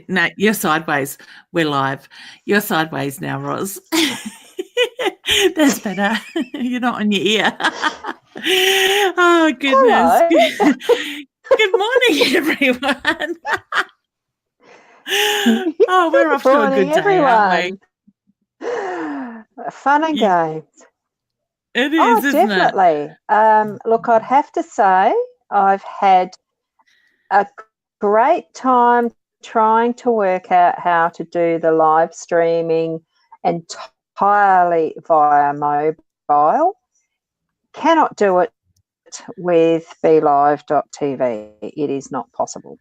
No, you're sideways. We're live. You're sideways now, Roz. That's better. You're not on your ear. Oh, goodness. Hello. Good morning, everyone. Oh, we're off to a good day, aren't we? Fun and games. It is, isn't definitely. Look, I'd have to say I've had a great time trying to work out how to do the live streaming entirely via mobile. Cannot do it with BeLive.tv. It is not possible.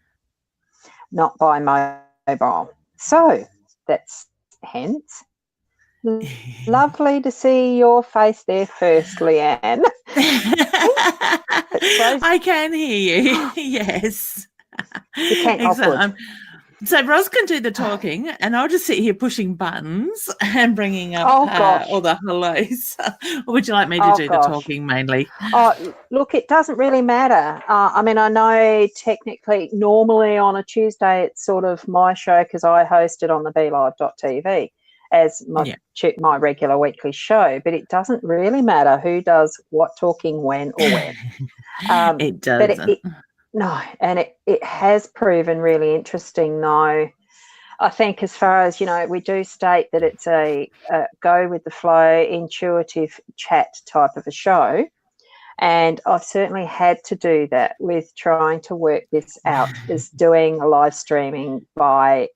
Not by mobile. So that's hence. Lovely to see your face there first, Leanne. I can hear you. Yes. You can. Exactly. So Roz can do the talking, and I'll just sit here pushing buttons and bringing up all the hellos. Or would you like me to do the talking mainly? Oh, look, it doesn't really matter. I mean, I know technically, normally on a Tuesday, it's sort of my show because I host it on the BeLive.tv as my regular weekly show, but it doesn't really matter who does what talking when or where. It doesn't. No, and it has proven really interesting though. I think as far as, we do state that it's a go with the flow, intuitive chat type of a show. And I've certainly had to do that with trying to work this out, is doing a live streaming by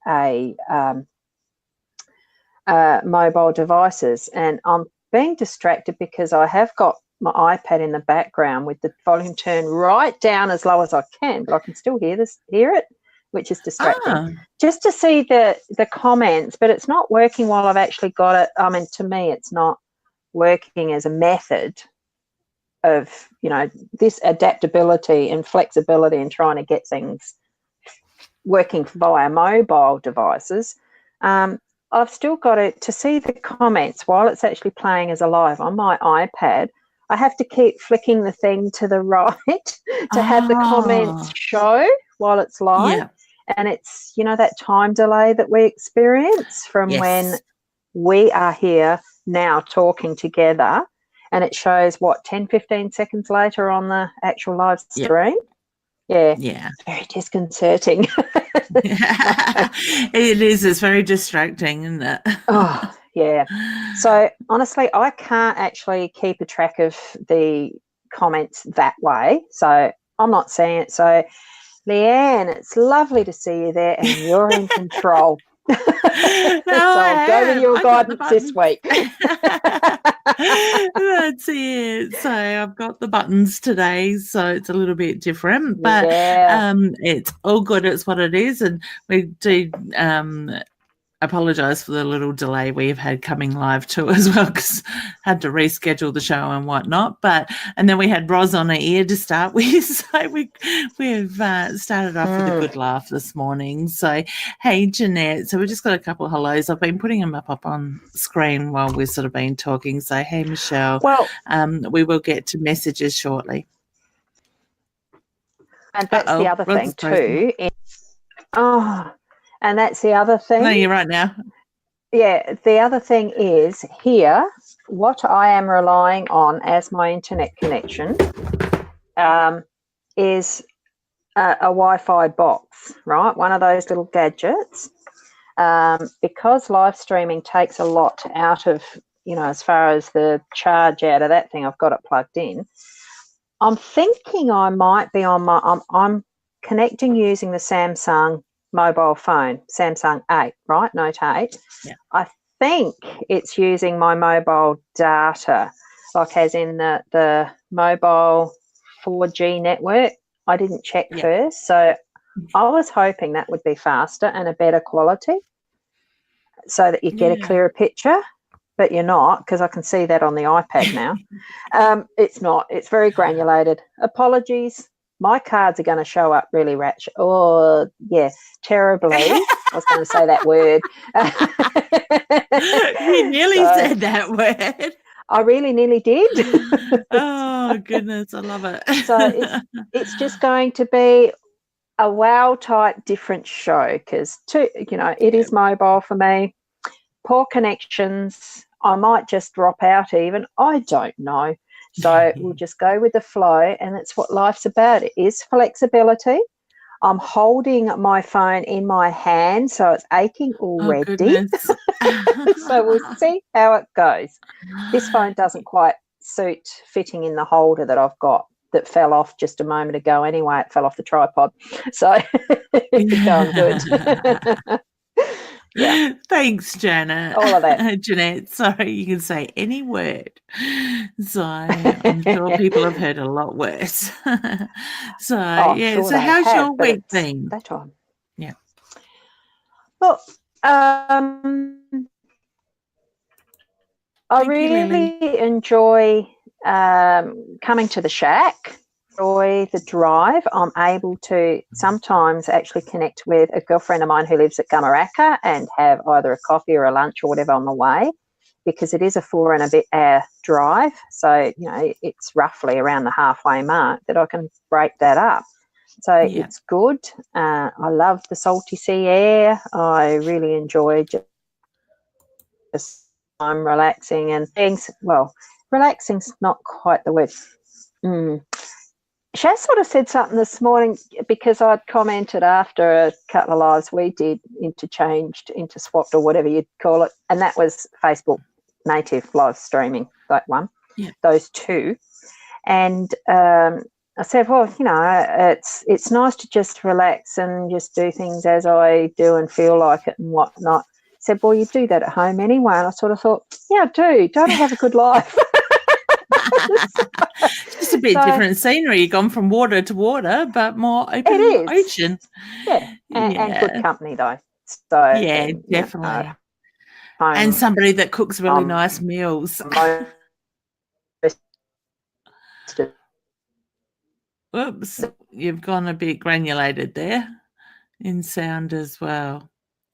mobile devices. And I'm being distracted because I have got my iPad in the background with the volume turned right down as low as I can, but I can still hear it, which is distracting. Just to see the comments, but it's not working while I've actually got it. I mean, to me, it's not working as a method of, this adaptability and flexibility and trying to get things working via mobile devices. I've still got to see the comments while it's actually playing as a live on my iPad. I have to keep flicking the thing to the right to have the comments show while it's live. Yeah. And it's, that time delay that we experience from when we are here now talking together, and it shows, 10, 15 seconds later on the actual live stream. Yeah. Very disconcerting. It is. It's very distracting, isn't it? Oh, yeah. So, honestly, I can't actually keep a track of the comments that way. So, I'm not seeing it. So, Leanne, it's lovely to see you there, and you're in control. So I'll go with your guidance this week. That's it. So I've got the buttons today, so it's a little bit different, but it's all good. It's what it is, and we do apologise for the little delay we've had coming live too as well, because had to reschedule the show and whatnot. And then we had Roz on her ear to start with, so we've started off with a good laugh this morning. So hey, Jeanette. So we just got a couple of hellos. I've been putting them up on screen while we've sort of been talking. So hey, Michelle. Well, we will get to messages shortly. And that's the other thing too. And that's the other thing. No, you're right now. Yeah, the other thing is here, what I am relying on as my internet connection is a Wi-Fi box, right? One of those little gadgets. Because live streaming takes a lot out of, as far as the charge out of that thing, I've got it plugged in. I'm thinking I might be on I'm connecting using the Samsung mobile phone, Samsung 8, right? Note 8. Yeah. I think it's using my mobile data, like as in the mobile 4G network. I didn't check first, so I was hoping that would be faster and a better quality so that you get a clearer picture, but you're not, because I can see that on the iPad now. It's not. It's very granulated. Apologies. My cards are going to show up really ratchet. Oh, yeah, terribly. I was going to say that word. You nearly said that word. I really nearly did. Oh, goodness, I love it. So it's just going to be a wow type different show because, it is mobile for me. Poor connections. I might just drop out even. I don't know. So we'll just go with the flow, and that's what life's about. It is flexibility. I'm holding my phone in my hand, so it's aching Oh, already. goodness. So we'll see how it goes. This phone doesn't quite suit fitting in the holder that I've got that fell off just a moment ago anyway. It fell off the tripod. So it's going good. Yeah. Thanks, Janet. All of that. Jeanette, sorry, you can say any word. So I'm sure people have heard a lot worse. So, yeah. Sure So they how's have, your but week it's been? that time. Yeah. Well, I Thank you, Lily. really enjoy coming to the shack. Enjoy the drive. I'm able to sometimes actually connect with a girlfriend of mine who lives at Gumaraka and have either a coffee or a lunch or whatever on the way, because it is a 4 and a bit hour drive. So, it's roughly around the halfway mark that I can break that up. So it's good. I love the salty sea air. I really enjoy just I'm relaxing and things. Well, relaxing's not quite the word. Shaz sort of said something this morning because I'd commented after a couple of lives we did, interchanged, interswapped or whatever you'd call it, and that was Facebook native live streaming, that one, those two. And I said, well, it's nice to just relax and just do things as I do and feel like it and whatnot. I said, well, you do that at home anyway. And I sort of thought, yeah, I do. Don't I have a good life? Just a bit different scenery. You've gone from water to water, but more open ocean. Yeah. And good company, though. So, yeah, definitely. And somebody that cooks really nice meals. Oops, you've gone a bit granulated there in sound as well.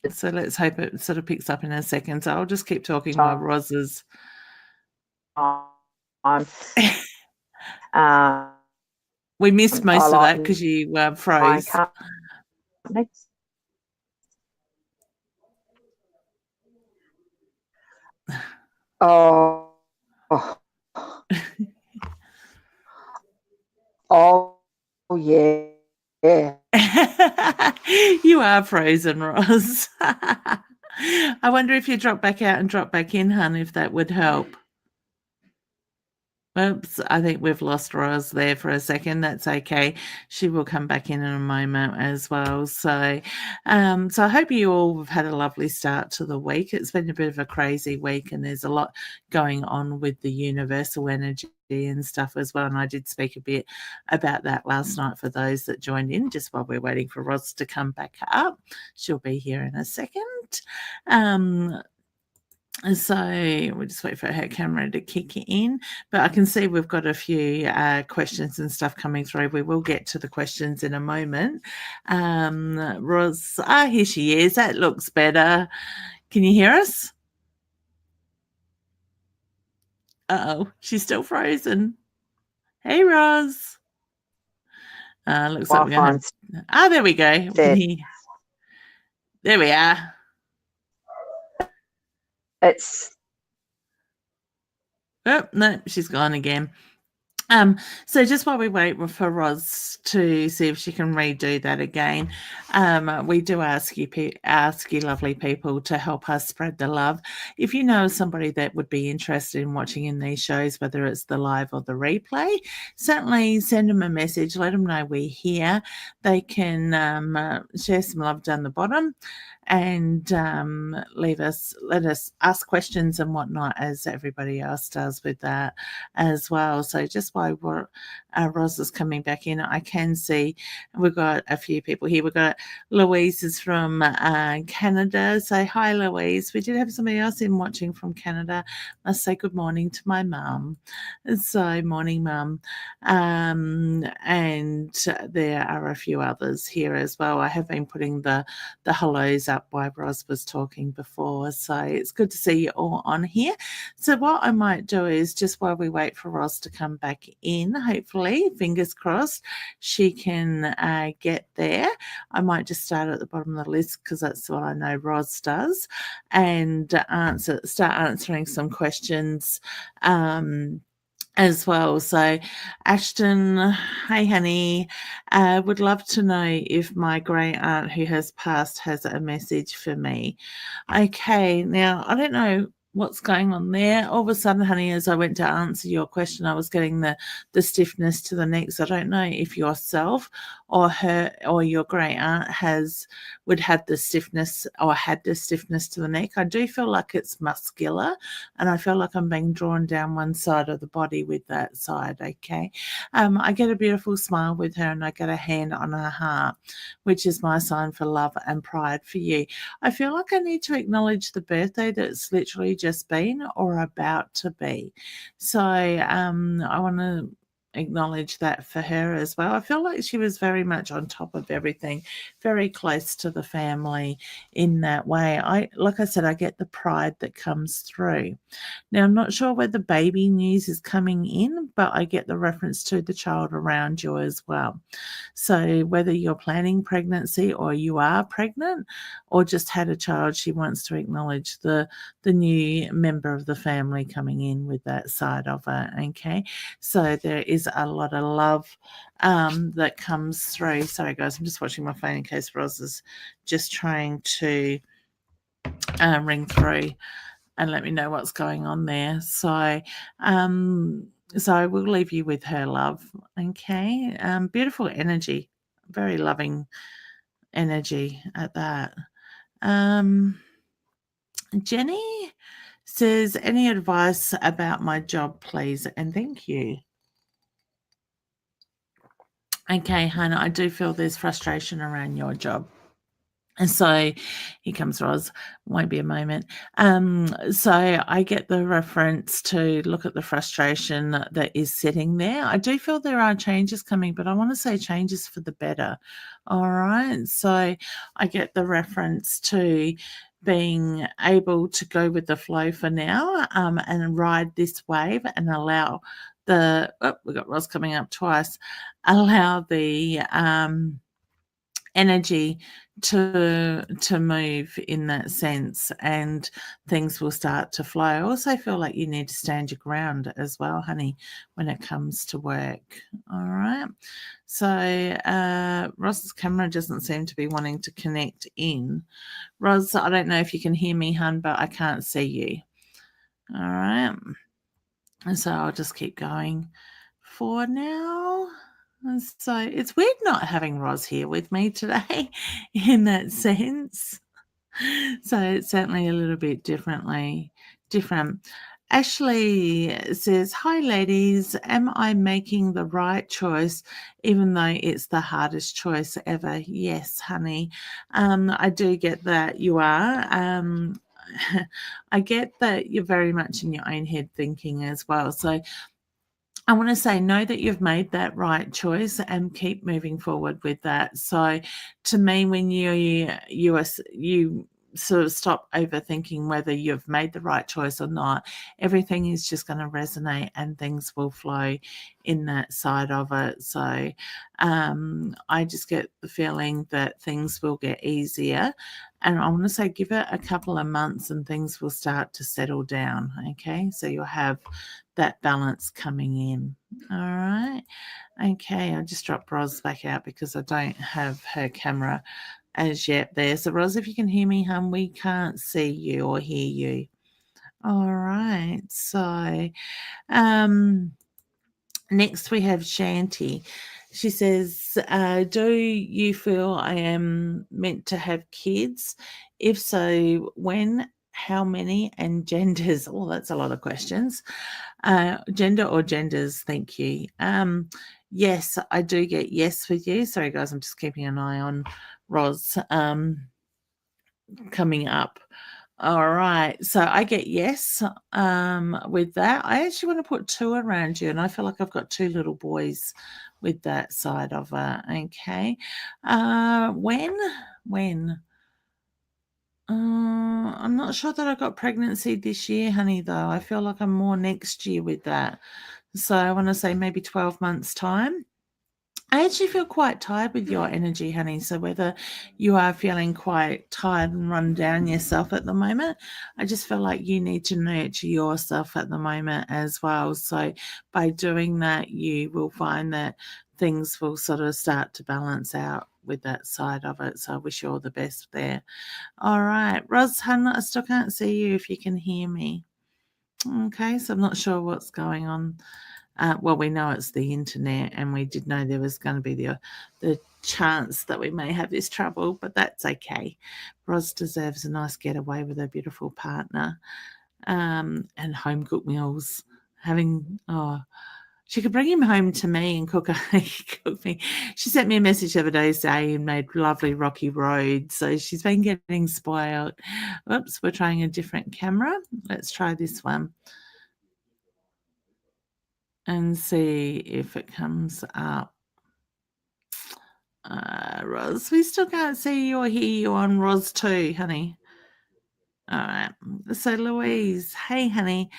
So let's hope it sort of picks up in a second. So I'll just keep talking while Roz is... we missed most of that because you froze. Oh, yeah. You are frozen, Roz. I wonder if you drop back out and drop back in, hun, if that would help. Oops, I think we've lost Roz there for a second. That's okay. She will come back in a moment as well. So I hope you all have had a lovely start to the week. It's been a bit of a crazy week and there's a lot going on with the universal energy and stuff as well. And I did speak a bit about that last night for those that joined in just while we're waiting for Roz to come back up. She'll be here in a second. So we'll just wait for her camera to kick in. But I can see we've got a few questions and stuff coming through. We will get to the questions in a moment. Roz, here she is. That looks better. Can you hear us? Uh-oh, she's still frozen. Hey, Roz. Looks like we're going to... there we go. There we are. No, she's gone again. So just while we wait for Roz to see if she can redo that again, we do ask you lovely people to help us spread the love. If you know somebody that would be interested in watching in these shows, whether it's the live or the replay, certainly send them a message. Let them know we're here. They can share some love down the bottom and let us ask questions and whatnot, as everybody else does with that as well. So just while Roz is coming back in, I can see we've got a few people here. We've got Louise is from Canada. Say hi, Louise. We did have somebody else in watching from Canada. Must say good morning to my mum. So morning, mum. And there are a few others here as well. I have been putting the hellos up while Roz was talking before. So it's good to see you all on here. So what I might do is just while we wait for Roz to come back in. Hopefully, fingers crossed, she can get there. I might just start at the bottom of the list because that's what I know Roz does, and start answering some questions as well. So, Ashton, hey, honey, would love to know if my great aunt who has passed has a message for me. Okay, now I don't know what's going on there. All of a sudden, honey, as I went to answer your question, I was getting the stiffness to the neck. So I don't know if yourself or her or your great aunt would have the stiffness or had the stiffness to the neck. I do feel like it's muscular, and I feel like I'm being drawn down one side of the body with that side. Okay, I get a beautiful smile with her, and I get a hand on her heart, which is my sign for love and pride for you. I feel like I need to acknowledge the birthday that's literally just been or about to be. So I want to acknowledge that for her as well. I feel like she was very much on top of everything, very close to the family in that way. Like I said, I get the pride that comes through. Now, I'm not sure where the baby news is coming in, but I get the reference to the child around you as well. So whether you're planning pregnancy or you are pregnant or just had a child, she wants to acknowledge the new member of the family coming in with that side of her. Okay, so there is a lot of love that comes through. Sorry, guys, I'm just watching my phone in case Roz is just trying to ring through and let me know what's going on there. So I will leave you with her love. Okay. Beautiful energy, very loving energy at that. Jenny says, any advice about my job, please? And thank you. Okay, Hannah, I do feel there's frustration around your job. And so here comes Roz, won't be a moment. So I get the reference to look at the frustration that is sitting there. I do feel there are changes coming, but I want to say changes for the better. All right. So I get the reference to being able to go with the flow for now and ride this wave and allow we've got Roz coming up twice, allow the energy to move in that sense, and things will start to flow. I also feel like you need to stand your ground as well, honey, when it comes to work. All right. So Roz's camera doesn't seem to be wanting to connect in. Roz, I don't know if you can hear me, hun, but I can't see you. All right. And so I'll just keep going for now. And so it's weird not having Roz here with me today in that sense. So it's certainly a little bit different. Ashley says, hi ladies, am I making the right choice even though it's the hardest choice ever? Yes, honey. I do get that you are. I get that you're very much in your own head thinking as well. So I want to say, know that you've made that right choice and keep moving forward with that. So to me, when you sort of stop overthinking whether you've made the right choice or not, everything is just going to resonate and things will flow in that side of it. So I just get the feeling that things will get easier. And I want to say, give it a couple of months and things will start to settle down. Okay. So you'll have that balance coming in. All right. Okay. I just dropped Roz back out because I don't have her camera as yet there. So Roz, if you can hear me, hon, we can't see you or hear you. All right. So next we have Shanti. She says, do you feel I am meant to have kids? If so, when, how many, and genders? Oh, that's a lot of questions. Gender or genders, thank you. Yes, I do get yes with you. Sorry, guys, I'm just keeping an eye on Roz coming up. All right, so I get yes with that. I actually want to put two around you, and I feel like I've got two little boys with that side of it. Okay, when? I'm not sure that I got pregnancy this year, honey, though. I feel like I'm more next year with that. So I want to say maybe 12 months' time. I actually feel quite tired with your energy, honey. So whether you are feeling quite tired and run down yourself at the moment, I just feel like you need to nurture yourself at the moment as well. So by doing that, you will find that things will sort of start to balance out with that side of it. So I wish you all the best there. All right. Ros, hun, I still can't see you if you can hear me. Okay, so I'm not sure what's going on. Well, we know it's the internet, and we did know there was going to be the chance that we may have this trouble, but that's okay. Ros deserves a nice getaway with her beautiful partner, and home cooked meals. She could bring him home to me and cook me. She sent me a message the other day saying he made lovely rocky roads, so she's been getting spoiled. Oops, we're trying a different camera. Let's try this one and see if it comes up. Ros, we still can't see you or hear you on Ros 2, honey. All right. So Louise, hey, honey.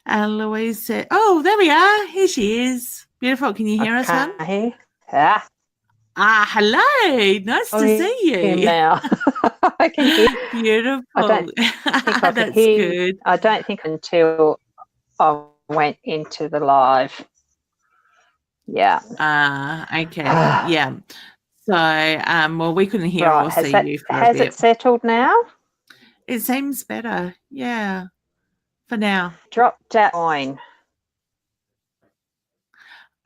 Louise said, oh, there we are. Here she is. Beautiful. Can you hear us, hon? Hello. Nice to see you. Now. I can hear. Beautiful. I don't think I That's hear. good. I don't think until I went into the live. Yeah. Okay. Yeah. So, well, we couldn't hear or see you for a bit. Has it settled now? It seems better. Yeah. For now. Drop down.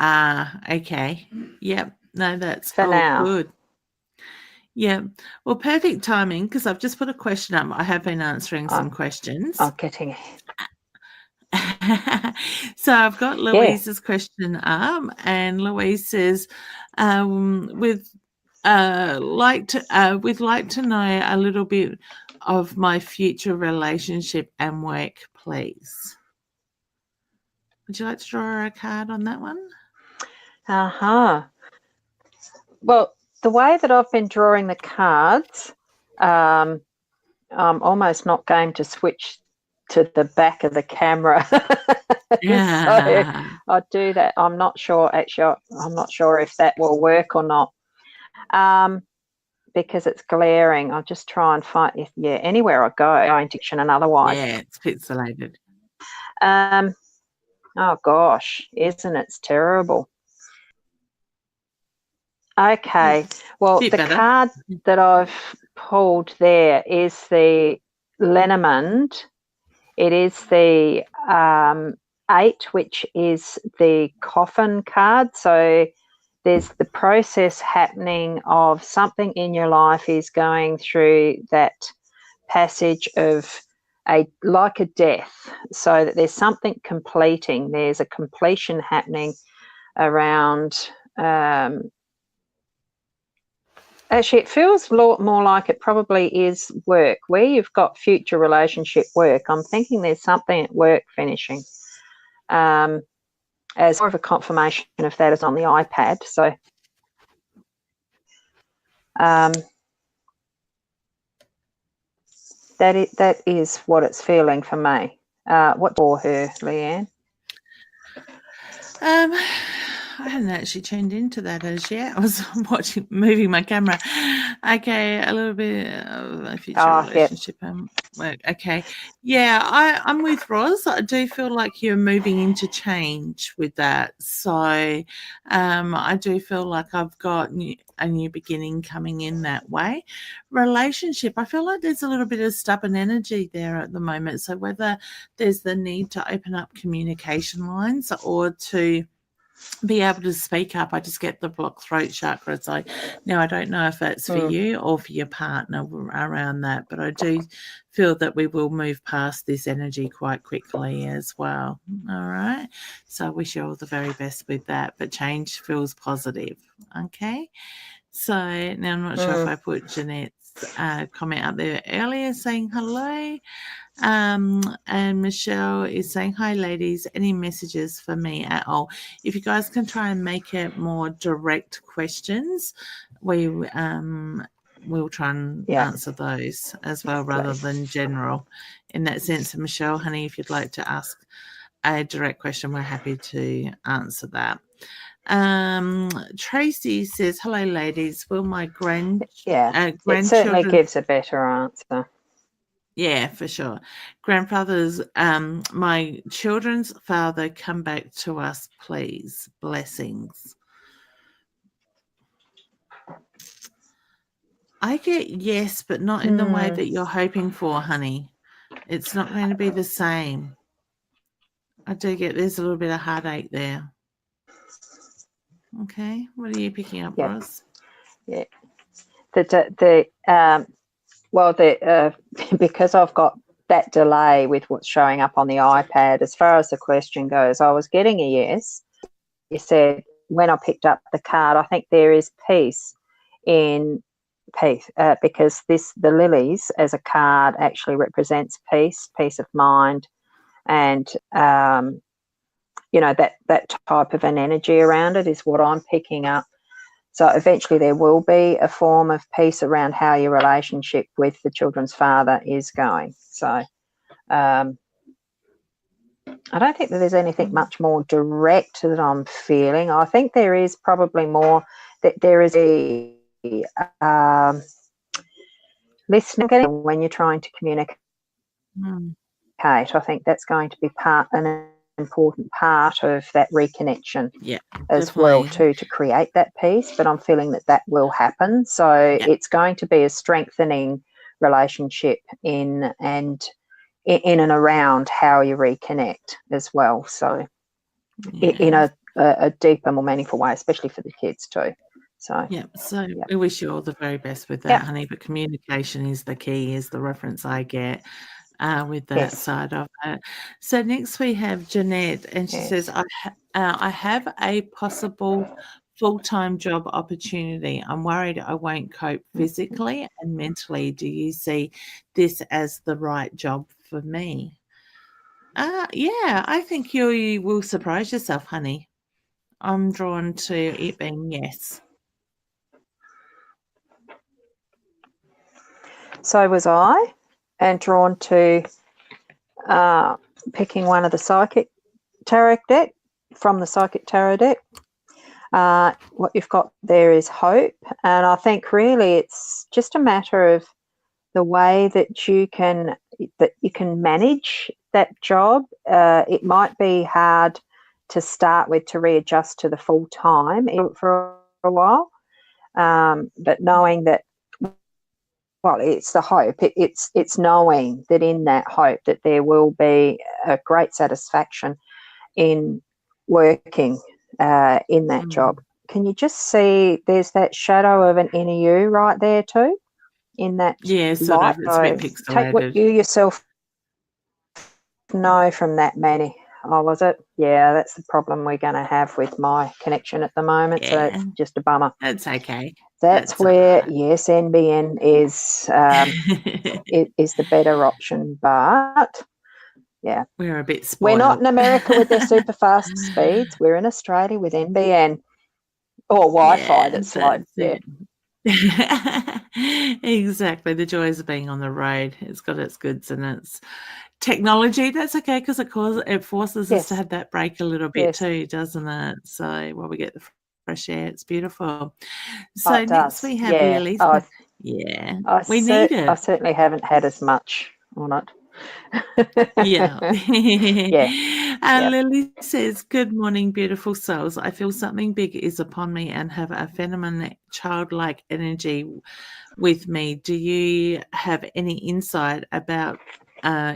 Okay. Yep. No, that's For all now. good. Yeah. Well, perfect timing, because I've just put a question up. I have been answering some questions. I'm getting So I've got Louise's question up, and Louise says, we'd like to know a little bit of my future relationship and work, please. Would you like to draw a card on that one? Well, the way that I've been drawing the cards, I'm almost not going to switch to the back of the camera. Yeah. So I'll do that. I'm not sure, actually. I'm not sure if that will work or not, because it's glaring. I'll just try and find, anywhere I go, intention and otherwise. Yeah, it's pixelated. Oh, gosh, isn't it terrible? Okay, well, the card that I've pulled there is the Lenormand. It is the 8, which is the coffin card. So there's the process happening of something in your life is going through that passage of like a death, so that there's something completing. There's a completion happening around. Actually, it feels more like it probably is work, where you've got future relationship work. I'm thinking there's something at work finishing. As more of a confirmation of that is on the iPad. So that is what it's feeling for me. What for her, Leanne? I hadn't actually tuned into that as yet. I was moving my camera. Okay, a little bit of a future relationship and work. Okay. Yeah, I'm with Ros. I do feel like you're moving into change with that. So I do feel like I've got a new beginning coming in that way. Relationship, I feel like there's a little bit of stubborn energy there at the moment. So whether there's the need to open up communication lines or to be able to speak up. I just get the blocked throat chakra. So now I don't know if that's for you or for your partner around that, but I do feel that we will move past this energy quite quickly as well. All right. So I wish you all the very best with that, but change feels positive. Okay. So now I'm not sure if I put Jeanette's comment up there earlier saying hello. And Michelle is saying, hi, ladies. Any messages for me at all? If you guys can try and make it more direct questions, we'll try and answer those as well, rather than general in that sense. And Michelle, honey, if you'd like to ask a direct question, we're happy to answer that. Tracy says, hello, ladies. Will my It certainly grandchildren... gives a better answer. Yeah, for sure. Grandfathers, my children's father, come back to us, please. Blessings. I get yes, but not in the way that you're hoping for, honey. It's not going to be the same. I do get there's a little bit of heartache there. Okay, what are you picking up, Roz? Yeah. Because I've got that delay with what's showing up on the iPad, as far as the question goes, I was getting a yes. You said when I picked up the card, I think there is peace in peace, because the lilies as a card actually represents peace of mind, and that type of an energy around it is what I'm picking up. So eventually there will be a form of peace around how your relationship with the children's father is going. So I don't think that there's anything much more direct that I'm feeling. I think there is probably more that there is a listening when you're trying to communicate. I think that's going to be an important part of that reconnection as definitely. well too, to create that peace. But I'm feeling that will happen. So it's going to be a strengthening relationship in and around how you reconnect as well. So in a deeper, more meaningful way, especially for the kids too. So we wish you all the very best with that, honey. But communication is the key, is the reference I get with that side of it. So next we have Jeanette, and she says, I have a possible full-time job opportunity. I'm worried I won't cope physically and mentally. Do you see this as the right job for me? I think you will surprise yourself, honey. I'm drawn to it being yes. So was I, and drawn to picking one of the Psychic Tarot deck, from the Psychic Tarot deck. What you've got there is hope, and I think really it's just a matter of the way that you can manage that job. It might be hard to start with, to readjust to the full time for a while, but knowing that, it's the hope. It's knowing that in that hope that there will be a great satisfaction in working in that job. Can you just see there's that shadow of an inner you right there too? In that sort light. of. It's a bit pixelated. Take what you yourself know from that, Manny. Oh, was it? Yeah, that's the problem we're going to have with my connection at the moment. So that's just a bummer. That's okay. That's where, NBN is is the better option. But, we're a bit spoiled. We're not in America with their super fast speeds. We're in Australia with NBN or Wi-Fi that's slow. Exactly. The joys of being on the road. It's got its goods and its technology. That's okay, because it forces us to have that break a little bit too, doesn't it? So while we get the fresh air, it's beautiful. So next we have Lily. We need it. I certainly haven't had as much on it. Lily says, good morning, beautiful souls. I feel something big is upon me and have a feminine, childlike energy with me. Do you have any insight about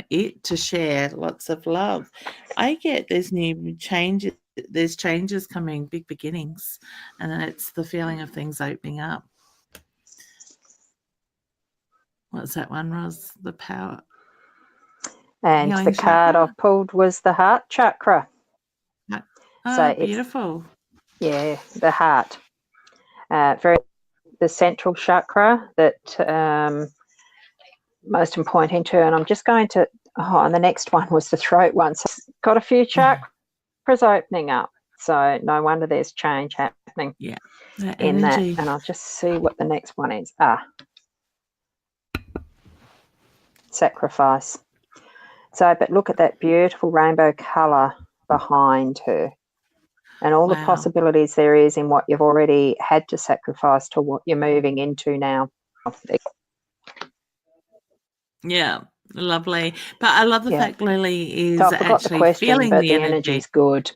it to share? Lots of love. I get there's new changes. There's changes coming, big beginnings, and it's the feeling of things opening up. What's that one, Roz? The power. And the card I've pulled was the heart chakra. Oh, so beautiful. The heart. The central chakra that most I'm pointing to. And I'm just going to, and the next one was the throat one. So it's got a few chakras opening up. So no wonder there's change happening in that. And I'll just see what the next one is. Sacrifice. So, but look at that beautiful rainbow colour behind her and all the Wow. possibilities there is in what you've already had to sacrifice to what you're moving into now. Yeah, lovely. But I love the Yeah. fact Lily So is I forgot the actually question, feeling but the the energy. energy's good.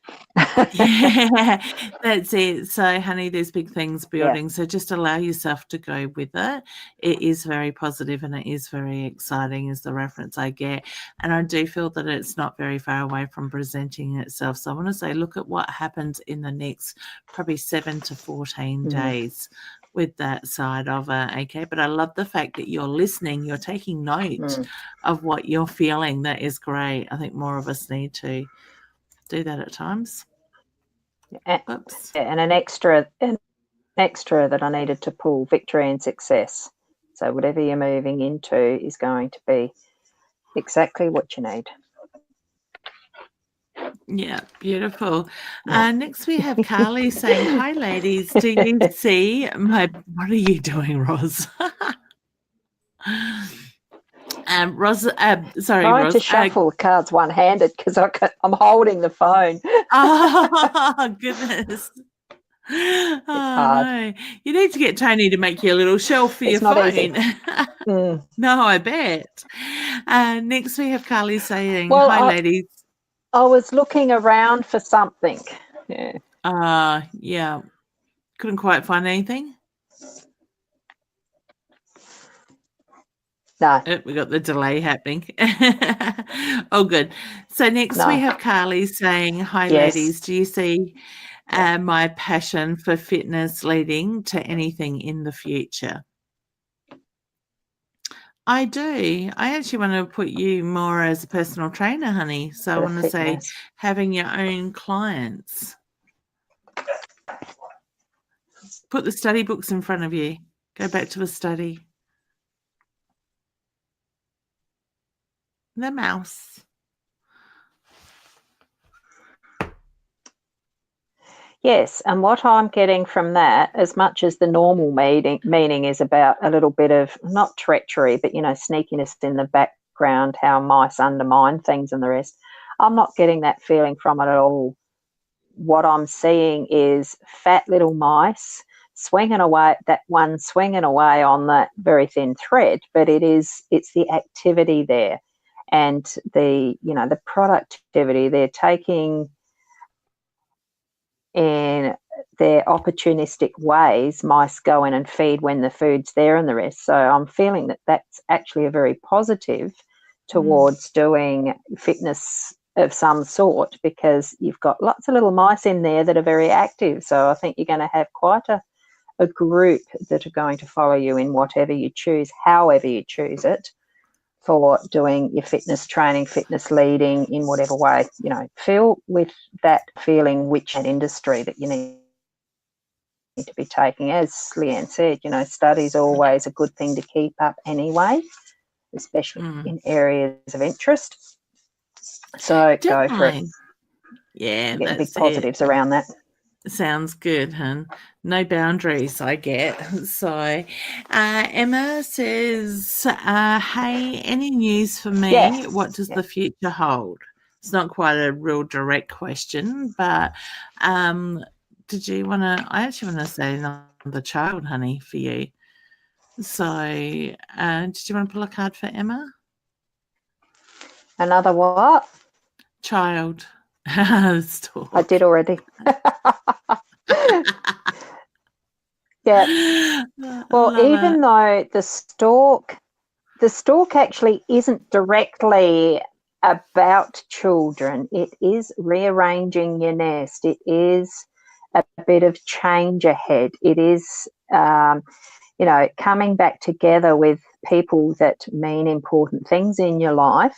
Yeah, that's it. So, honey, there's big things Yeah. building. So just allow yourself to go with it. It is very positive and it is very exciting, is the reference I get. And I do feel that it's not very far away from presenting itself. So I want to say, look at what happens in the next probably 7 to 14 days with that side of it. Okay. But I love the fact that you're listening, you're taking note of what you're feeling. That is great. I think more of us need to do that at times. Oops. And an extra that I needed to pull, victory and success. So whatever you're moving into is going to be exactly what you need. Yeah, beautiful. Next we have Carly saying, "Hi, ladies. Do you see my?" What are you doing, Roz? Roz. Sorry, Trying Roz. to shuffle the cards one-handed because I'm holding the phone. Oh goodness. Oh hard. no! You need to get Tony to make you a little shelf for your not phone. easy. No, I bet. Next we have Carly saying, Well, "Hi, ladies." I was looking around for something. Yeah. Yeah. Couldn't quite find anything. No. Oh, we got the delay happening. Oh, good. So next we have Carly saying, "Hi, ladies. Do you see my passion for fitness leading to anything in the future?" I do. I actually want to put you more as a personal trainer, honey. So I want to say having your own clients. Put the study books in front of you. Go back to the study. The mouse. Yes, and what I'm getting from that, as much as the normal meaning is about a little bit of, not treachery, but, sneakiness in the background, how mice undermine things and the rest, I'm not getting that feeling from it at all. What I'm seeing is fat little mice swinging away on that very thin thread, but it's the activity there and the productivity they're taking in their opportunistic ways. Mice go in and feed when the food's there and the rest. So I'm feeling that that's actually a very positive towards doing fitness of some sort, because you've got lots of little mice in there that are very active. So I think you're going to have quite a group that are going to follow you in whatever you choose, however you choose it, for doing your fitness training, fitness leading in whatever way. Feel with that feeling which industry that you need to be taking. As Leanne said, study's always a good thing to keep up anyway, especially in areas of interest. So Definitely. go for it. Yeah, Getting big positives around that. Sounds good, hun. No boundaries, I get. So, Emma says, "Hey, any news for me? Yes. What does the future hold?" It's not quite a real direct question, but did you want to? I actually want to say another child, honey, for you. So, did you want to pull a card for Emma? Another what? Child. I did already. Yeah. Well, even though the stalk actually isn't directly about children, it is rearranging your nest. It is a bit of change ahead. It is, coming back together with people that mean important things in your life,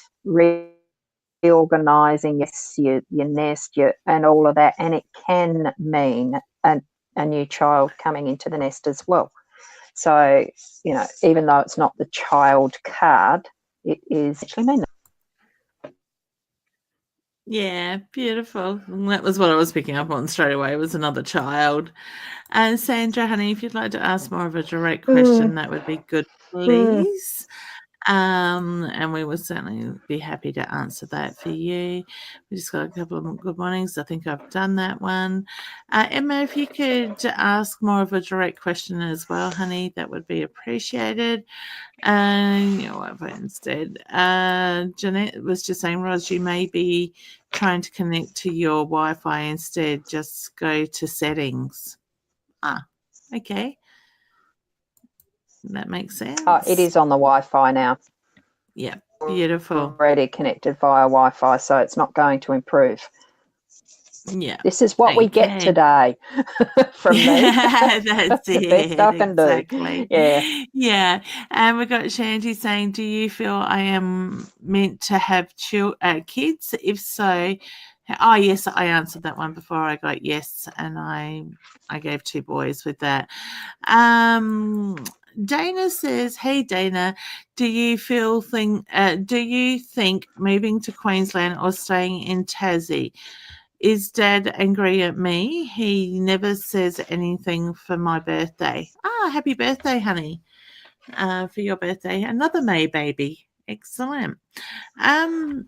reorganizing your nest, and all of that. And it can mean a new child coming into the nest as well. So, even though it's not the child card, it is actually mean that. Yeah, beautiful. And that was what I was picking up on straight away, was another child. And Sandra, honey, if you'd like to ask more of a direct question, that would be good, please. And we will certainly be happy to answer that for you. We just got a couple of good mornings. I think I've done that one. Emma, if you could ask more of a direct question as well, honey, that would be appreciated. And what instead? Jeanette was just saying, Ros, you may be trying to connect to your Wi-Fi instead. Just go to settings. Okay. That makes sense. Oh, it is on the Wi-Fi now. Yeah, beautiful. Already connected via Wi-Fi, so it's not going to improve. Yeah. This is what we get today from me. That's the it. best I can exactly. do. Yeah. Yeah. And we got Shanti saying, do you feel I am meant to have kids? If so, oh, yes, I answered that one before. I got yes, and I gave 2 boys with that. Dana says, hey, Dana, do you think moving to Queensland or staying in Tassie? Is Dad angry at me? He never says anything for my birthday. Happy birthday, honey. For your birthday. Another May baby. Excellent. No.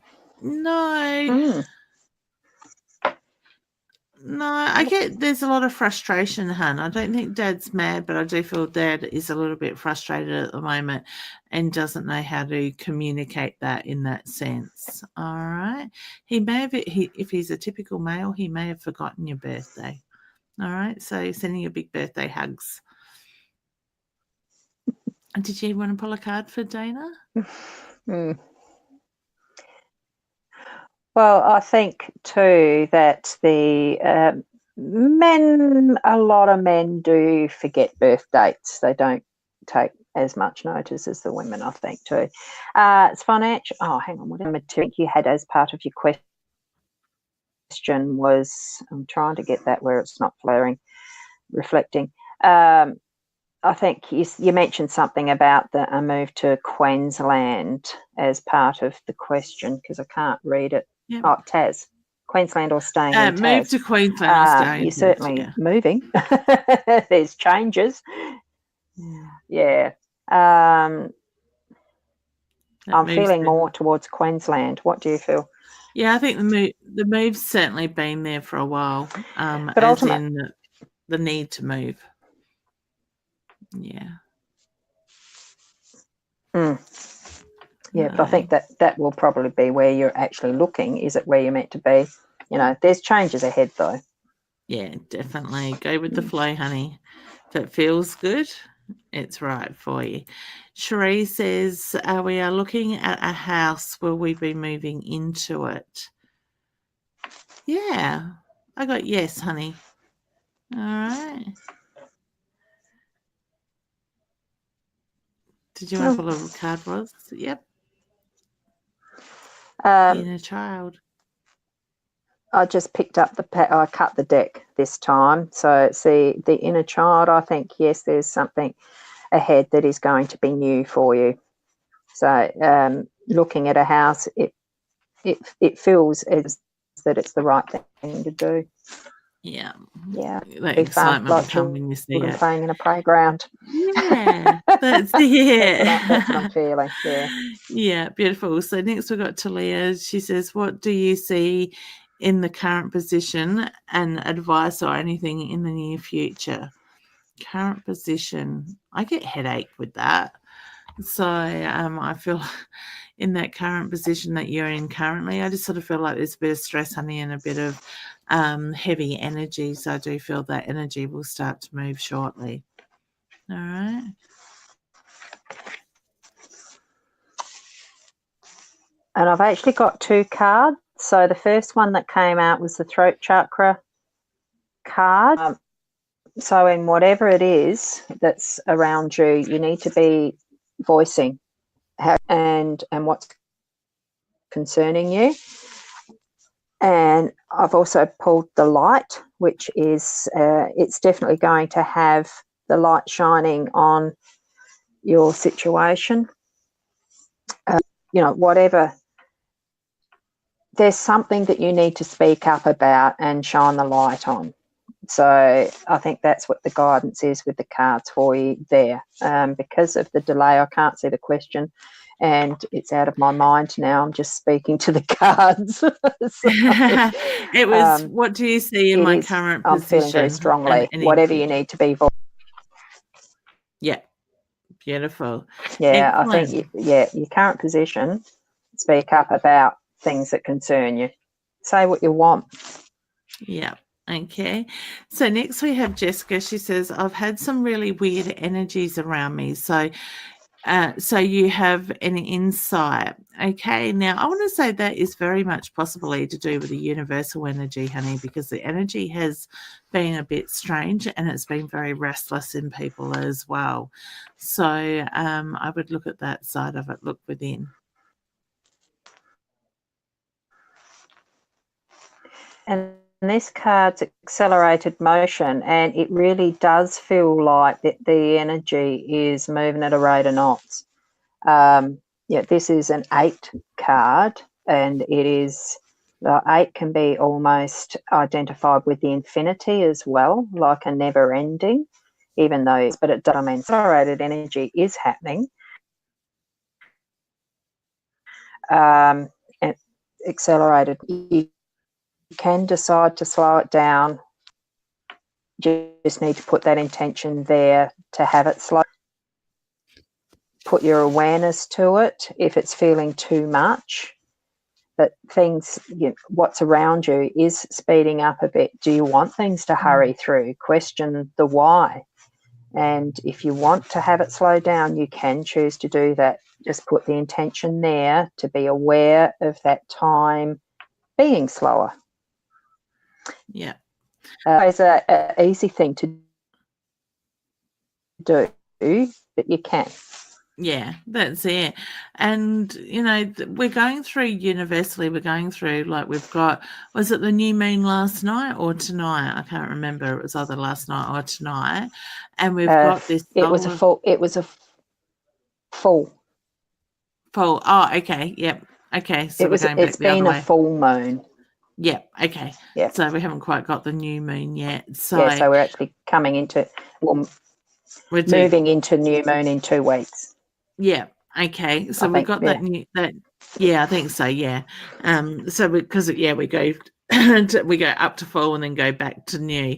No, I get there's a lot of frustration, hun. I don't think Dad's mad, but I do feel Dad is a little bit frustrated at the moment and doesn't know how to communicate that in that sense. All right. He may have, if he's a typical male, he may have forgotten your birthday. All right. So sending you big birthday hugs. Did you want to pull a card for Dana? Well, I think too that the a lot of men do forget birth dates. They don't take as much notice as the women, I think, too. It's financial. Oh, hang on. Whatever material you had as part of your question was, I'm trying to get that where it's not flaring, reflecting. I think you mentioned something about a move to Queensland as part of the question because I can't read it. Yep. Oh, Tas. Queensland or staying in Tas. Move to Queensland or staying. You're certainly moving. There's changes. Yeah. I'm feeling more towards Queensland. What do you feel? Yeah, I think the move's certainly been there for a while. But as in the need to move. Yeah. Yeah, but I think that will probably be where you're actually looking. Is it where you're meant to be? There's changes ahead though. Yeah, definitely. Go with the flow, honey. If it feels good, it's right for you. Cherie says, we are looking at a house. Will we be moving into it? Yeah. I got yes, honey. All right. Did you want to pull a card, Roz? Yep. Inner child. I just picked up I cut the deck this time. So see the inner child, I think, yes, there's something ahead that is going to be new for you. So looking at a house, it feels as that it's the right thing to do. Yeah. Yeah. That excitement will come when you see it. Playing in a playground. Yeah. That's it. That's what I'm feeling. Yeah. Yeah, beautiful. So next we've got Talia. She says, what do you see in the current position and advice or anything in the near future? Current position. I get headache with that. So I feel in that current position that you're in currently, I just sort of feel like there's a bit of stress, honey, and a bit of heavy energy. So I do feel that energy will start to move shortly. All right. And I've actually got 2 cards. So the first one that came out was the throat chakra card. So in whatever it is that's around you, you need to be voicing and what's concerning you. And I've also pulled the light, which is it's definitely going to have the light shining on your situation. Whatever. There's something that you need to speak up about and shine the light on. So I think that's what the guidance is with the cards for you there. Because of the delay, I can't see the question. and it's out of my mind now. I'm just speaking to the cards. So, It was, what do you see in my current I'm position? feeling very strongly. Whatever you need to be. Yeah, beautiful. Yeah, Excellent. I think, your current position, speak up about things that concern you. Say what you want. Yeah. Okay. So next we have Jessica. She says, I've had some really weird energies around me. So you have an insight. Okay. Now, I want to say that is very much possibly to do with the universal energy, honey, because the energy has been a bit strange and it's been very restless in people as well. So I would look at that side of it, look within. And this card's accelerated motion, and it really does feel like that the energy is moving at a rate of knots. This is an 8 card, and it is, the 8 can be almost identified with the infinity as well, like a never ending, even though, but it doesn't mean accelerated energy is happening. And accelerated, you can decide to slow it down. You just need to put that intention there to have it slow. Put your awareness to it if it's feeling too much. But things, what's around you is speeding up a bit. Do you want things to hurry through? Question the why. And if you want to have it slow down, you can choose to do that. Just put the intention there to be aware of that time being slower. Yeah. It's an easy thing to do, but you can. Yeah, that's it. And, we're going through universally, we're going through, like, we've got, was it the new moon last night or tonight? I can't remember. It was either last night or tonight. And we've got this. It was a full. Full. Oh, okay. Yep. Okay. So we're going back it's the other been way. A full moon. Yep. Okay. Yep. So we haven't quite got the new moon yet. So we're actually coming into, moving into new moon in 2 weeks. Yeah. Okay. So we've got that new I think so. Yeah. So because we go we go up to full and then go back to new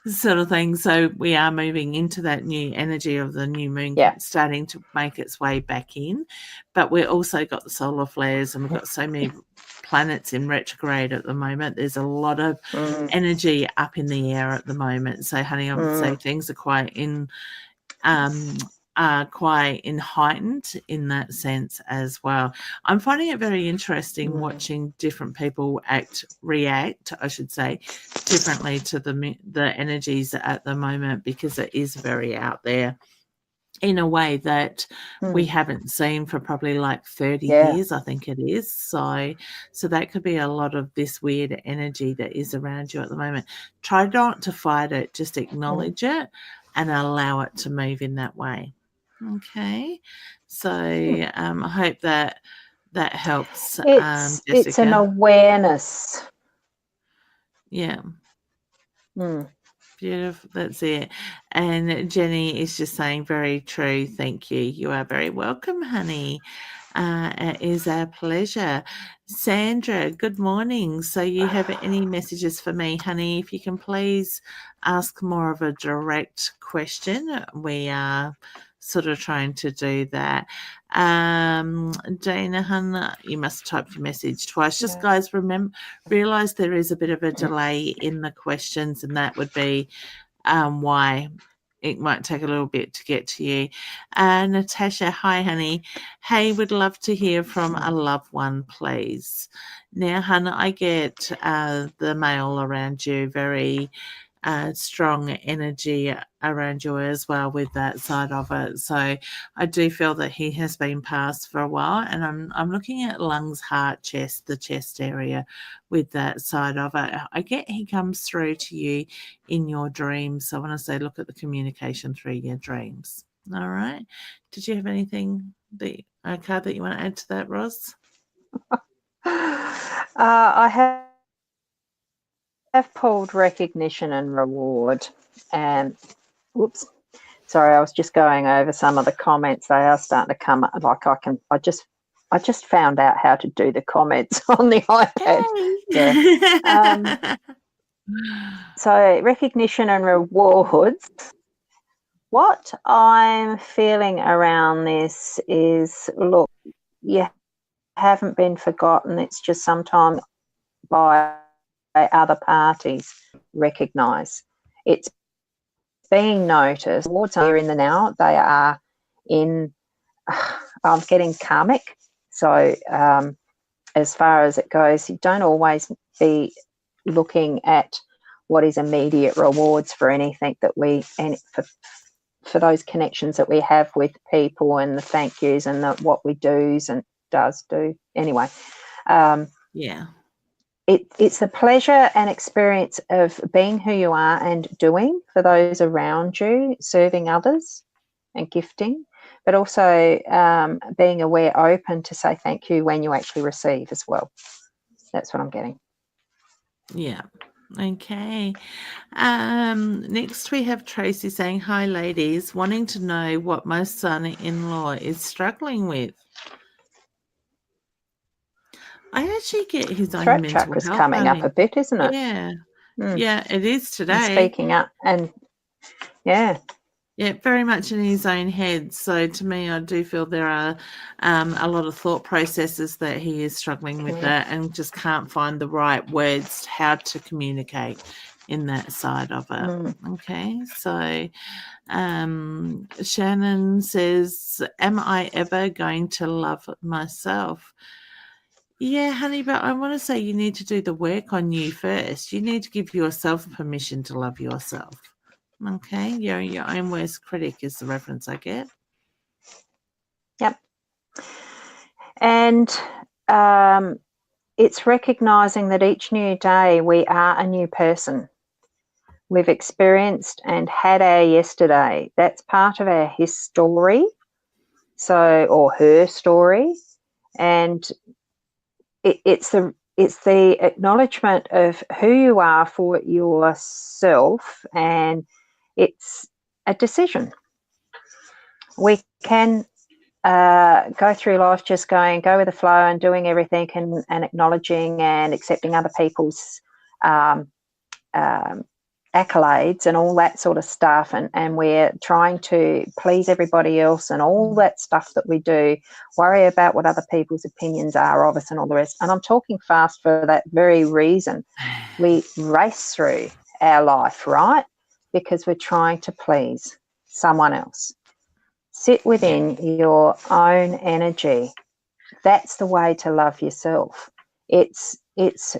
sort of thing. So we are moving into that new energy of the new moon starting to make its way back in. But we've also got the solar flares and we've got so many planets in retrograde at the moment. There's a lot of energy up in the air at the moment. So honey, I would say things are quite heightened in that sense as well. I'm finding it very interesting watching different people react, I should say, differently to the energies at the moment, because it is very out there in a way that we haven't seen for probably like 30 years, I think it is. So that could be a lot of this weird energy that is around you at the moment. Try not to fight it, just acknowledge it and allow it to move in that way. Okay. So I hope that helps, Jessica. It's an awareness. Yeah. Beautiful. That's it. And Jenny is just saying, very true. Thank you. You are very welcome, honey. It is our pleasure. Sandra, good morning. So you have any messages for me, honey? If you can please ask more of a direct question. We are sort of trying to do that. Dana, hun, you must type your message twice. Just guys, realize there is a bit of a delay in the questions, and that would be why it might take a little bit to get to you. Natasha, hi, honey. Hey, would love to hear from a loved one, please. Now, hun, I get the male around you, very strong energy around you as well with that side of it. So I do feel that he has been passed for a while, and I'm looking at lungs, heart, chest, the chest area with that side of it. I get he comes through to you in your dreams. So when I say look at the communication through your dreams. All right. Did you have anything card that you want to add to that, Roz? I have pulled recognition and reward, and Sorry, I was just going over some of the comments. They are starting to come up. Like I just found out how to do the comments on the iPad. Yeah. So recognition and rewards. What I'm feeling around this is, look, you haven't been forgotten. It's just sometimes by other parties recognise. It's being noticed. Rewards are in the now. They are in, I'm getting karmic. So as far as it goes, you don't always be looking at what is immediate rewards for anything that we, and for those connections that we have with people and the thank yous and what we do's and does do. Anyway, yeah. It's the pleasure and experience of being who you are and doing for those around you, serving others and gifting, but also being aware, open to say thank you when you actually receive as well. That's what I'm getting. Yeah. Okay. Next we have Tracy saying, hi ladies, wanting to know what my son-in-law is struggling with. I actually get his own Throat mental chakra's health coming running. up a bit, isn't it? Yeah. Yeah, it is today. And speaking up and yeah. Yeah, very much in his own head. So to me, I do feel there are a lot of thought processes that he is struggling with that and just can't find the right words how to communicate in that side of it. Okay, so Shannon says, am I ever going to love myself? Yeah, honey, but I want to say you need to do the work on you first. You need to give yourself permission to love yourself. Okay, your own worst critic is the reference I get. Yep. And it's recognizing that each new day we are a new person. We've experienced and had our yesterday. That's part of our his story, or her story, and it's the acknowledgement of who you are for yourself, and it's a decision. We can go through life just go with the flow and doing everything and acknowledging and accepting other people's accolades and all that sort of stuff, and we're trying to please everybody else and all that stuff that we do, worry about what other people's opinions are of us and all the rest. And I'm talking fast for that very reason. We race through our life, right? Because we're trying to please someone else. Sit within your own energy. That's the way to love yourself. It's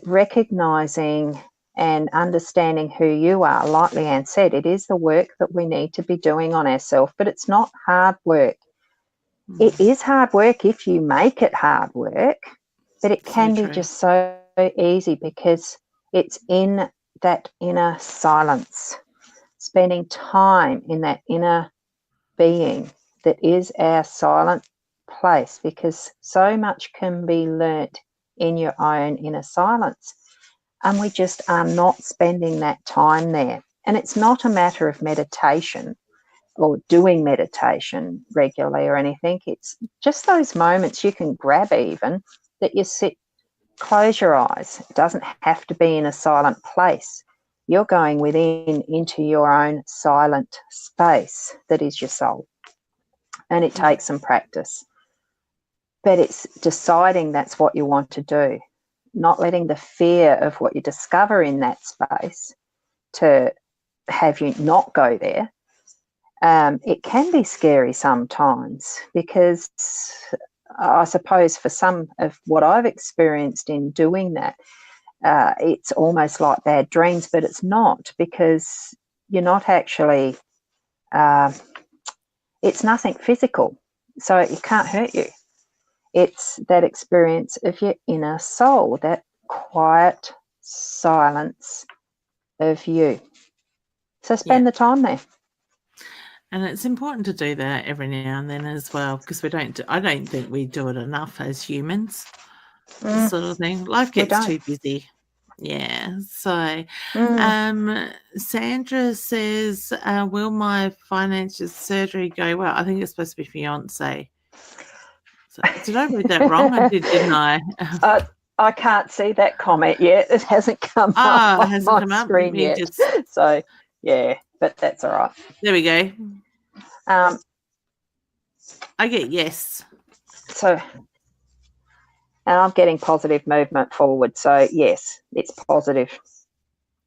recognizing and understanding who you are. Like Leanne said, it is the work that we need to be doing on ourselves, but it's not hard work. It is hard work if you make it hard work, but it can be just so easy because it's in that inner silence, spending time in that inner being that is our silent place, because so much can be learnt in your own inner silence. And we just are not spending that time there. And it's not a matter of meditation or doing meditation regularly or anything. It's just those moments you can grab even that you sit, close your eyes. It doesn't have to be in a silent place. You're going within into your own silent space that is your soul. And it takes some practice. But it's deciding that's what you want to do. Not letting the fear of what you discover in that space to have you not go there. It can be scary sometimes because I suppose for some of what I've experienced in doing that, it's almost like bad dreams, but it's not, because you're not actually, it's nothing physical, so it can't hurt you. It's that experience of your inner soul, that quiet silence of you. So spend the time there. And it's important to do that every now and then as well, because I don't think we do it enough as humans, sort of thing. Life gets too busy. Yeah. So, Sandra says, will my financial surgery go well? I think it's supposed to be fiance. So, did I read that wrong? I did, didn't I? I can't see that comment yet. It hasn't come Oh, up it on hasn't my come up. screen Maybe yet. just So, yeah, but that's all right. there we go. Um, I get yes. so, and I'm getting positive movement forward. So, yes, it's positive.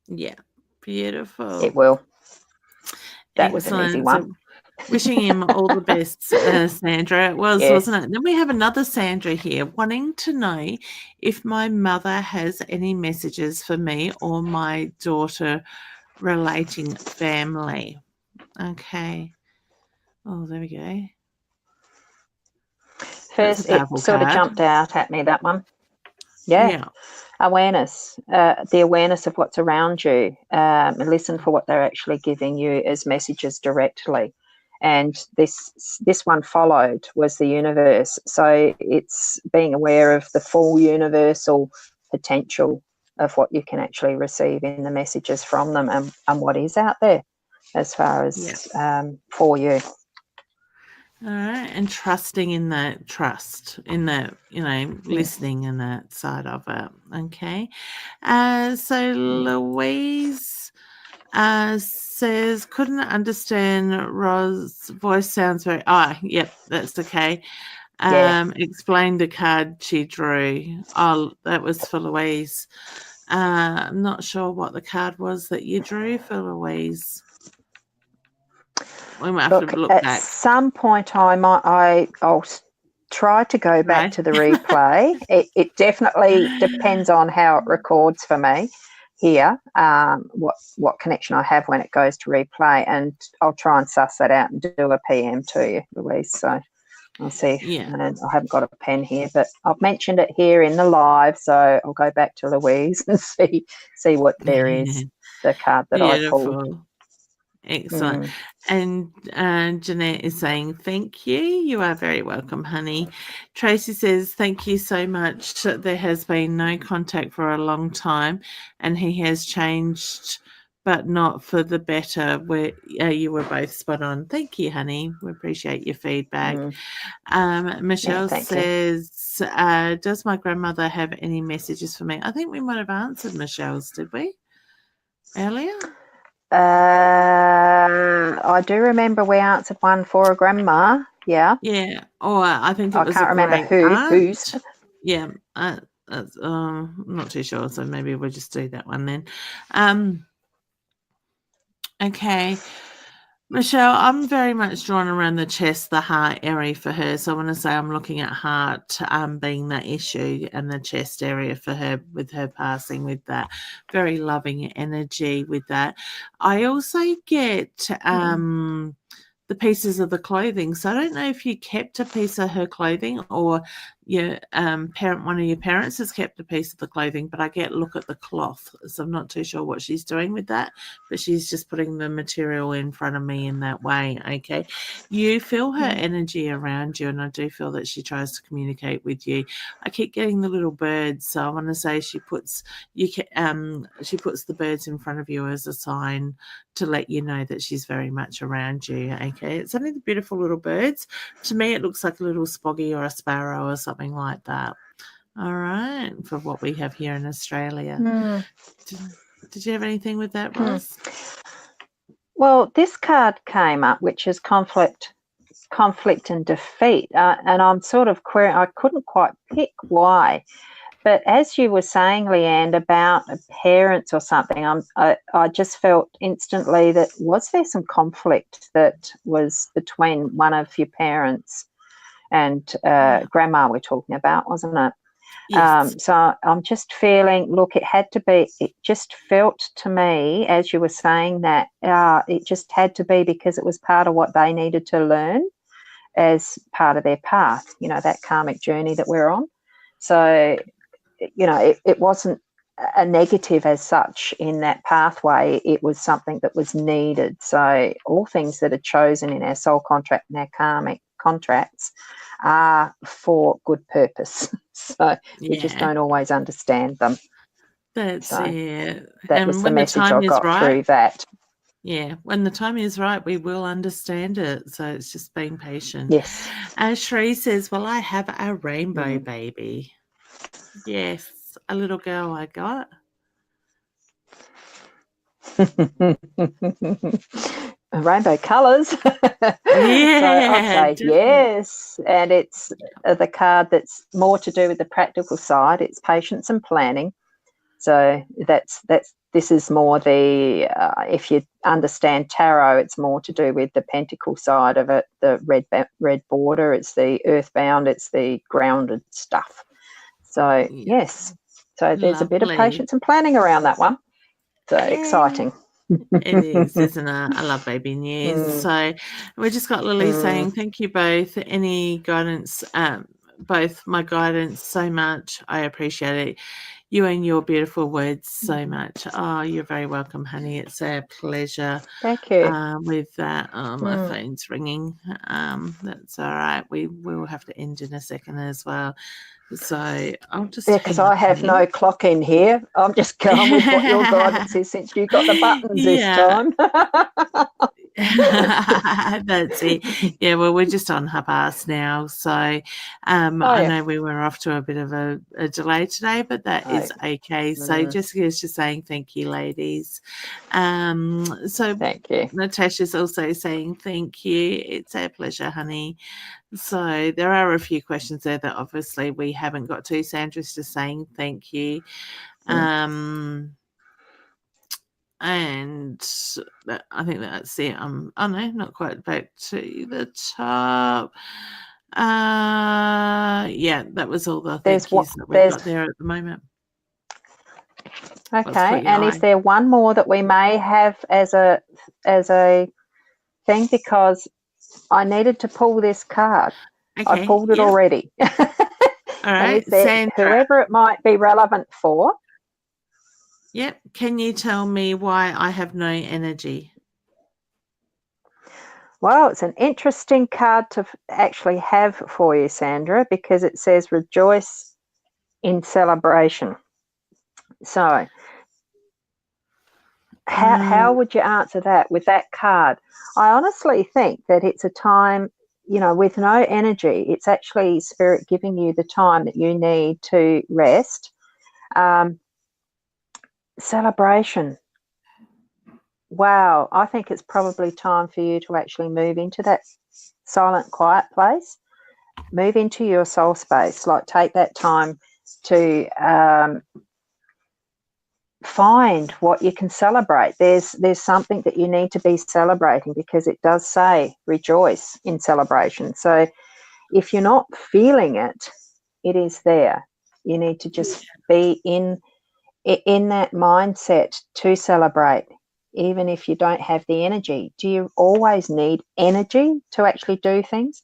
Yeah. Beautiful. It will. That was an easy one. So, wishing him all the best, Sandra. It was, Yes. wasn't it? Then we have another Sandra here wanting to know if my mother has any messages for me or my daughter relating family. Okay. Oh, there we go. First, it sort of jumped out at me, that one. Yeah. Awareness, the awareness of what's around you. Listen for what they're actually giving you as messages directly. And this one followed was the universe. So it's being aware of the full universal potential of what you can actually receive in the messages from them and what is out there as far as for you. All right, and trusting in that trust, in that, listening in that side of it. Okay. So Louise says, couldn't understand Roz's voice sounds very, yep, that's okay. Explain the card she drew. Oh, that was for Louise. I'm not sure what the card was that you drew for Louise. We might have to look at back. some point I'll try to go back to the replay. It definitely depends on how it records for me here, what connection I have when it goes to replay, and I'll try and suss that out and do a PM to you, Louise. So I'll see. I haven't got a pen here, but I've mentioned it here in the live, so I'll go back to Louise and see what there is, the card that I pulled. Excellent. And Jeanette is saying, thank you. You are very welcome, honey. Tracy says, thank you so much. There has been no contact for a long time and he has changed, but not for the better. You were both spot on. Thank you, honey. We appreciate your feedback. Michelle says, does my grandmother have any messages for me? I think we might have answered Michelle's, did we? Earlier? I do remember we answered one for a grandma. Yeah. Yeah. Or I think it was. I can't remember whose. Yeah. I'm not too sure. So maybe we'll just do that one then. Okay. Michelle, I'm very much drawn around the chest, the heart area for her. So I want to say I'm looking at heart being that issue and the chest area for her with her passing, with that very loving energy with that. I also get the pieces of the clothing. So I don't know if you kept a piece of her clothing or your one of your parents has kept a piece of the clothing, but I look at the cloth. So I'm not too sure what she's doing with that, but she's just putting the material in front of me in that way. Okay. You feel her energy around you, and I do feel that she tries to communicate with you. I keep getting the little birds. So I want to say she puts the birds in front of you as a sign to let you know that she's very much around you. Okay. It's only the beautiful little birds. To me, it looks like a little spoggy or a sparrow or something like that. All right. For what we have here in Australia. Did you have anything with that, Roz? Well, this card came up, which is conflict and defeat. And I'm sort of querying, I couldn't quite pick why. But as you were saying, Leanne, about parents or something, I just felt instantly that was there some conflict that was between one of your parents and grandma we're talking about, wasn't it? Yes. So I'm just feeling, look, it just felt to me, as you were saying that, it just had to be because it was part of what they needed to learn as part of their path, that karmic journey that we're on. So, it wasn't a negative as such in that pathway. It was something that was needed. So all things that are chosen in our soul contract and our karmic contracts are for good purpose. So we just don't always understand them. That's So it. that And was the when the message time I is got right, through that. yeah, when the time is right, we will understand it. So it's just being patient. Yes. Shree says, well, I have a rainbow Mm. baby. Yes, a little girl I got. Rainbow colours. So I'd Yeah, say definitely. yes. And it's the card that's more to do with the practical side. It's patience and planning. So this is more the if you understand tarot, it's more to do with the pentacle side of it, the red border. It's the earthbound. It's the grounded stuff. So Yeah, yes, so there's a bit of lovely. patience and planning around that one. So Yay. exciting. It is, isn't it? I love baby news. Mm, So we just got Lily mm. saying, thank you both. Any guidance, both my guidance so much. I appreciate it. You and your beautiful words so much. Oh, you're very welcome, honey. It's a pleasure. Thank you. With that, my Mm. phone's ringing. That's all right. We will have to end in a second as well. So I'll just Yeah, because hang up, I have honey. no clock in here. I'm just going with what your guidance is since you got the buttons this Yeah. time. That's it. Yeah, well, we're just on half past now. So I Yeah. know we were off to a bit of a delay today, but that is okay. So Jessica's just saying thank you, ladies. So Thank you. Natasha's also saying thank you. It's our pleasure, honey. So there are a few questions there that obviously we haven't got to. Sandra's just saying thank you. And I think that's it. Oh no, not quite back to the top. Yeah, that was all the thank yous that we've got there at the moment. Okay, and is there one more that we may have as a thing, because I needed to pull this card. Okay, I pulled it already. All right, and is there Sandra. whoever it might be relevant for? Yep. Can you tell me why I have no energy? Well, it's an interesting card to actually have for you, Sandra, because it says rejoice in celebration. So how would you answer that with that card? I honestly think that it's a time, with no energy, it's actually Spirit giving you the time that you need to rest. Celebration. Wow, I think it's probably time for you to actually move into that silent, quiet place. Move into your soul space. Like, take that time to find what you can celebrate. There's something that you need to be celebrating, because it does say rejoice in celebration. So if you're not feeling it, it is there. You need to just be in that mindset to celebrate, even if you don't have the energy. Do you always need energy to actually do things?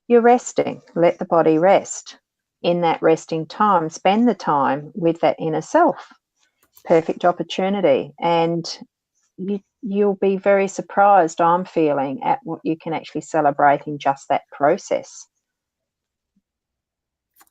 You're resting. Let the body rest. In that resting time, spend the time with that inner self. Perfect opportunity. And you'll be very surprised, I'm feeling, at what you can actually celebrate in just that process.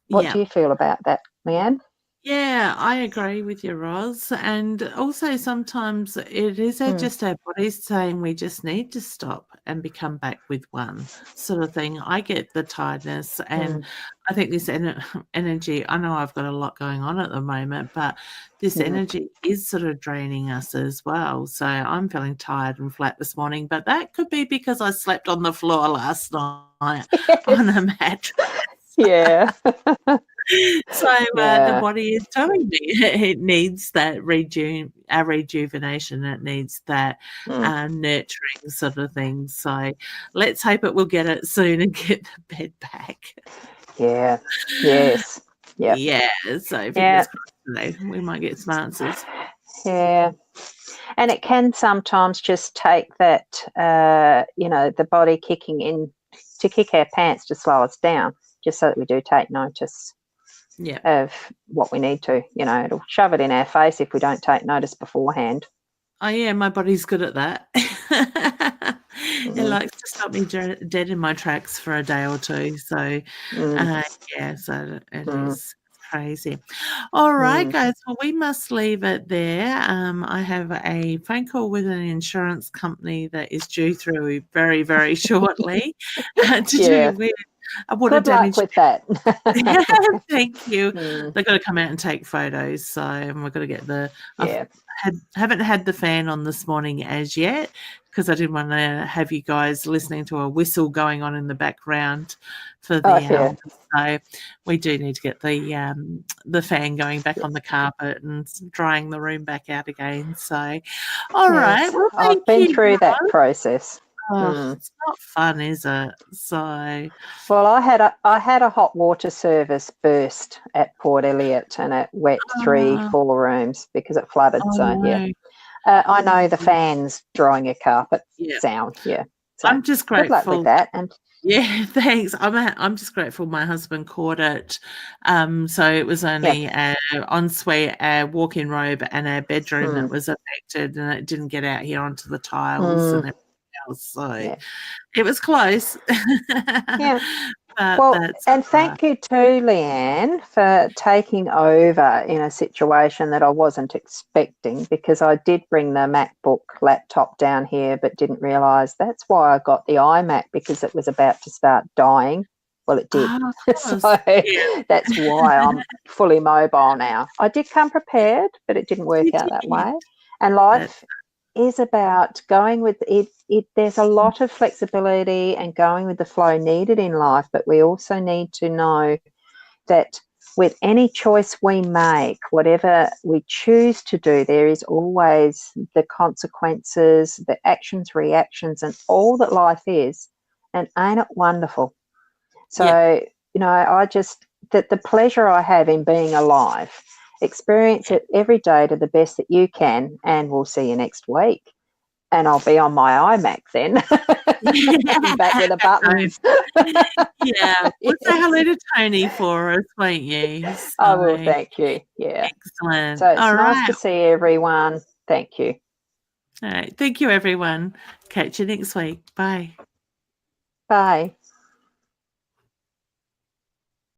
What do you feel about that, Leanne? Yeah, I agree with you, Roz. And also sometimes it is just our bodies saying we just need to stop and become back with one sort of thing. I get the tiredness, and I think this energy, I know I've got a lot going on at the moment, but this energy is sort of draining us as well. So I'm feeling tired and flat this morning, but that could be because I slept on the floor last night on a mattress. Yeah. So the body is telling me it needs that rejuvenation. It needs that nurturing sort of thing. So let's hope it will get it soon and get the bed back. Yeah. Yes. Yep. Yeah. So fingers crossed today we might get some answers. Yeah. And it can sometimes just take that, the body kicking in to kick our pants to slow us down, just so that we do take notice of what we need to. It'll shove it in our face if we don't take notice beforehand. Oh, yeah, my body's good at that. It likes to stop me dead in my tracks for a day or two. So, so it is Crazy. All right, Mm. guys. Well, we must leave it there. I have a phone call with an insurance company that is due through very, very shortly to Yeah. do with water Good luck damage. with that. Thank you. Mm, They've got to come out and take photos, so we've got to get the. yeah. Haven't had the fan on this morning as yet because I didn't want to have you guys listening to a whistle going on in the background for the Oh, yeah. hours. So we do need to get the fan going back on the carpet and drying the room back out again. So, all right. Yes. Well, I've thank been you, through that Roz. process. Oh, it's not fun, is it? So, Well, I had a hot water service burst at Port Elliot, and it wet oh, 4 rooms because it flooded. oh So yeah, no. I know the fans drying a carpet Yeah. sound. Yeah. So I'm just good luck with grateful. that. And Yeah, thanks. I'm just grateful my husband caught it. So it was only yeah. a ensuite, a walk-in robe, and a bedroom that Mm, was affected, and it didn't get out here onto the tiles and mm, everything else. So yeah. it was close, Yeah. but Well, that's and all right. thank you too, Leanne, for taking over in a situation that I wasn't expecting, because I did bring the MacBook laptop down here but didn't realise that's why I got the iMac, because it was about to start dying. Well, it did. Oh, of So course. Yeah. that's why I'm fully mobile now. I did come prepared, but it didn't work You out that did. way. And That, life is about going with it. There's a lot of flexibility and going with the flow needed in life, but we also need to know that with any choice we make, whatever we choose to do, there is always the consequences, the actions, reactions, and all that life is. And ain't it wonderful? yeah. So, I just, that the pleasure I have in being alive, experience it every day to the best that you can, and we'll see you next week. And I'll be on my iMac then, back with the Back home. buttons. Yeah. Well, say Yes. hello to Tony for us, won't you? I will, So thank you. Yeah. excellent. So it's All nice right. to see everyone. Thank you. All right. Thank you, everyone. Catch you next week. Bye. Bye.